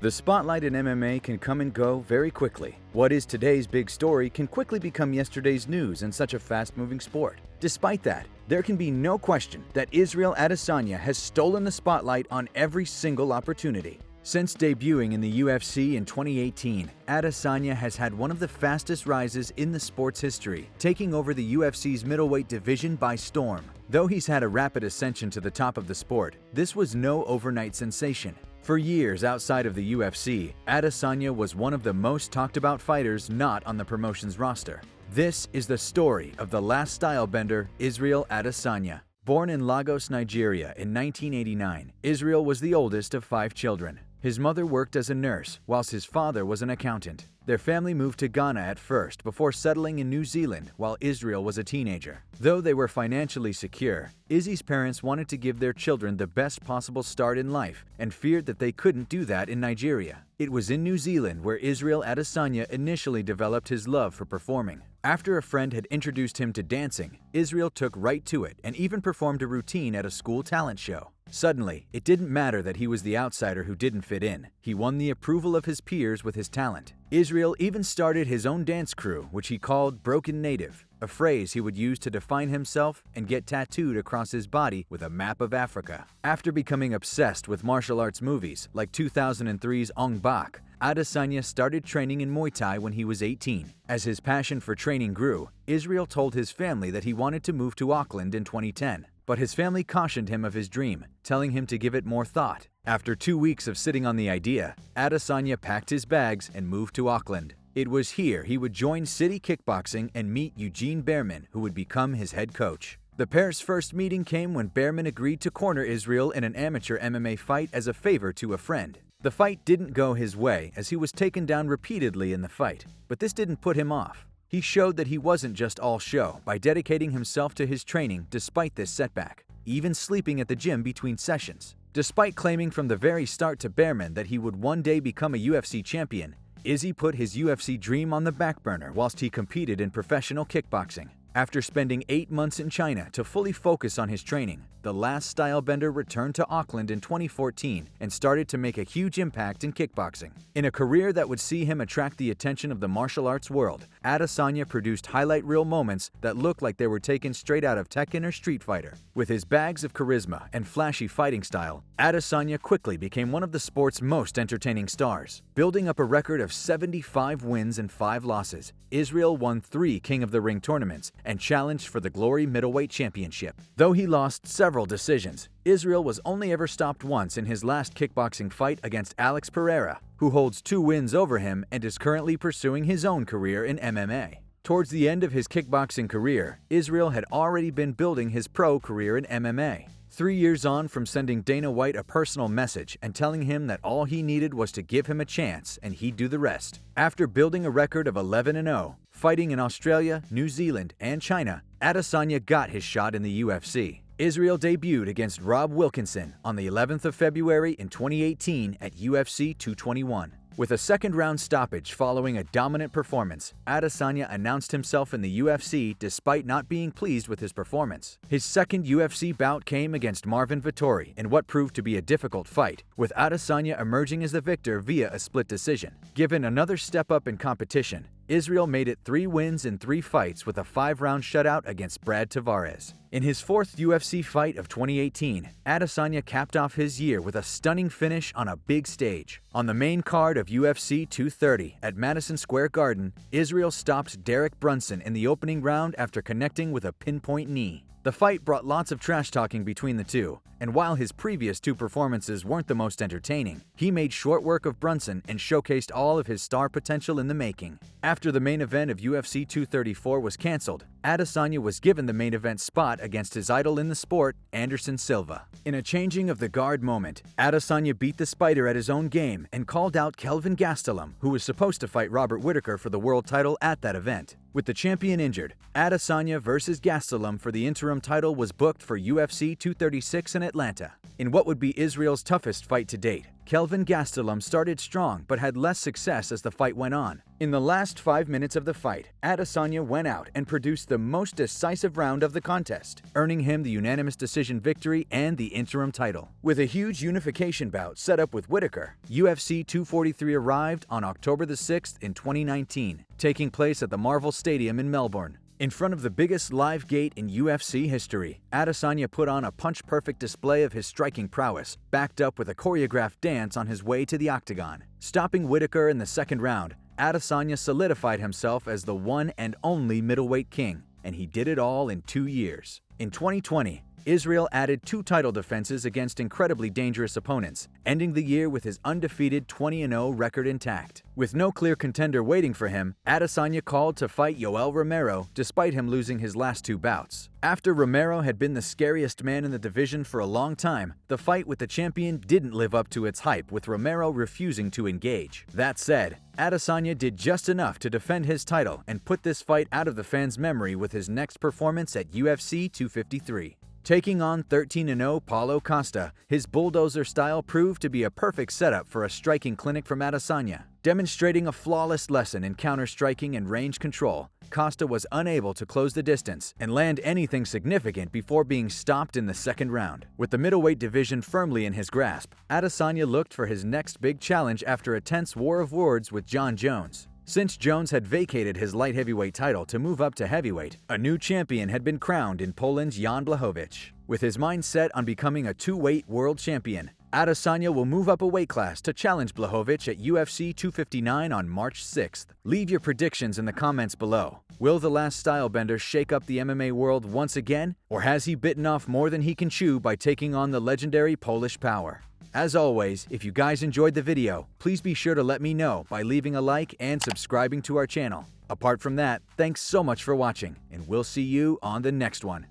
The spotlight in MMA can come and go very quickly. What is today's big story can quickly become yesterday's news in such a fast-moving sport. Despite that, there can be no question that Israel Adesanya has stolen the spotlight on every single opportunity. Since debuting in the UFC in 2018, Adesanya has had one of the fastest rises in the sport's history, taking over the UFC's middleweight division by storm. Though he's had a rapid ascension to the top of the sport, this was no overnight sensation. For years outside of the UFC, Adesanya was one of the most talked about fighters not on the promotion's roster. This is the story of the last stylebender, Israel Adesanya. Born in Lagos, Nigeria in 1989, Israel was the oldest of 5 children. His mother worked as a nurse, whilst his father was an accountant. Their family moved to Ghana at first before settling in New Zealand while Israel was a teenager. Though they were financially secure, Izzy's parents wanted to give their children the best possible start in life and feared that they couldn't do that in Nigeria. It was in New Zealand where Israel Adesanya initially developed his love for performing. After a friend had introduced him to dancing, Israel took right to it and even performed a routine at a school talent show. Suddenly, it didn't matter that he was the outsider who didn't fit in. He won the approval of his peers with his talent. Israel even started his own dance crew, which he called Broken Native, a phrase he would use to define himself and get tattooed across his body with a map of Africa. After becoming obsessed with martial arts movies like 2003's Ong Bak, Adesanya started training in Muay Thai when he was 18. As his passion for training grew, Israel told his family that he wanted to move to Auckland in 2010. But his family cautioned him of his dream, telling him to give it more thought. After 2 weeks of sitting on the idea, Adesanya packed his bags and moved to Auckland. It was here he would join City Kickboxing and meet Eugene Behrman, who would become his head coach. The pair's first meeting came when Behrman agreed to corner Israel in an amateur MMA fight as a favor to a friend. The fight didn't go his way as he was taken down repeatedly in the fight, but this didn't put him off. He showed that he wasn't just all show by dedicating himself to his training despite this setback, even sleeping at the gym between sessions. Despite claiming from the very start to Behrman that he would one day become a UFC champion, Izzy put his UFC dream on the back burner whilst he competed in professional kickboxing. After spending 8 months in China to fully focus on his training, the last stylebender returned to Auckland in 2014 and started to make a huge impact in kickboxing. In a career that would see him attract the attention of the martial arts world, Adesanya produced highlight reel moments that looked like they were taken straight out of Tekken or Street Fighter. With his bags of charisma and flashy fighting style, Adesanya quickly became one of the sport's most entertaining stars. Building up a record of 75 wins and 5 losses, Israel won 3 King of the Ring tournaments and challenged for the Glory Middleweight Championship. Though he lost several decisions, Israel was only ever stopped once in his last kickboxing fight against Alex Pereira, who holds 2 wins over him and is currently pursuing his own career in MMA. Towards the end of his kickboxing career, Israel had already been building his pro career in MMA. 3 years on from sending Dana White a personal message and telling him that all he needed was to give him a chance and he'd do the rest. After building a record of 11-0, fighting in Australia, New Zealand, and China, Adesanya got his shot in the UFC. Israel debuted against Rob Wilkinson on the 11th of February in 2018 at UFC 221. With a second-round stoppage following a dominant performance, Adesanya announced himself in the UFC despite not being pleased with his performance. His second UFC bout came against Marvin Vettori in what proved to be a difficult fight, with Adesanya emerging as the victor via a split decision. Given another step up in competition, Israel made it 3 wins in 3 fights with a 5-round shutout against Brad Tavares. In his 4th UFC fight of 2018, Adesanya capped off his year with a stunning finish on a big stage. On the main card of UFC 230 at Madison Square Garden, Israel stopped Derek Brunson in the opening round after connecting with a pinpoint knee. The fight brought lots of trash talking between the two, and while his previous 2 performances weren't the most entertaining, he made short work of Brunson and showcased all of his star potential in the making. After the main event of UFC 234 was cancelled, Adesanya was given the main event spot against his idol in the sport, Anderson Silva. In a changing of the guard moment, Adesanya beat the Spider at his own game and called out Kelvin Gastelum, who was supposed to fight Robert Whittaker for the world title at that event. With the champion injured, Adesanya vs. Gastelum for the interim title was booked for UFC 236 in Atlanta. In what would be Israel's toughest fight to date, Kelvin Gastelum started strong but had less success as the fight went on. In the last 5 minutes of the fight, Adesanya went out and produced the most decisive round of the contest, earning him the unanimous decision victory and the interim title. With a huge unification bout set up with Whitaker, UFC 243 arrived on October the 6th in 2019, taking place at the Marvel Stadium in Melbourne. In front of the biggest live gate in UFC history, Adesanya put on a punch-perfect display of his striking prowess, backed up with a choreographed dance on his way to the octagon. Stopping Whitaker in the second round, Adesanya solidified himself as the one and only middleweight king, and he did it all in 2 years. In 2020, Israel added 2 title defenses against incredibly dangerous opponents, ending the year with his undefeated 20-0 record intact. With no clear contender waiting for him, Adesanya called to fight Yoel Romero despite him losing his last 2 bouts. After Romero had been the scariest man in the division for a long time, the fight with the champion didn't live up to its hype, with Romero refusing to engage. That said, Adesanya did just enough to defend his title and put this fight out of the fans' memory with his next performance at UFC 253. Taking on 13-0 Paulo Costa, his bulldozer style proved to be a perfect setup for a striking clinic from Adesanya. Demonstrating a flawless lesson in counter-striking and range control, Costa was unable to close the distance and land anything significant before being stopped in the second round. With the middleweight division firmly in his grasp, Adesanya looked for his next big challenge after a tense war of words with Jon Jones. Since Jones had vacated his light heavyweight title to move up to heavyweight, a new champion had been crowned in Poland's Jan Blachowicz. With his mind set on becoming a 2-weight world champion, Adesanya will move up a weight class to challenge Blachowicz at UFC 259 on March 6th. Leave your predictions in the comments below. Will the last stylebender shake up the MMA world once again, or has he bitten off more than he can chew by taking on the legendary Polish power? As always, if you guys enjoyed the video, please be sure to let me know by leaving a like and subscribing to our channel. Apart from that, thanks so much for watching, and we'll see you on the next one.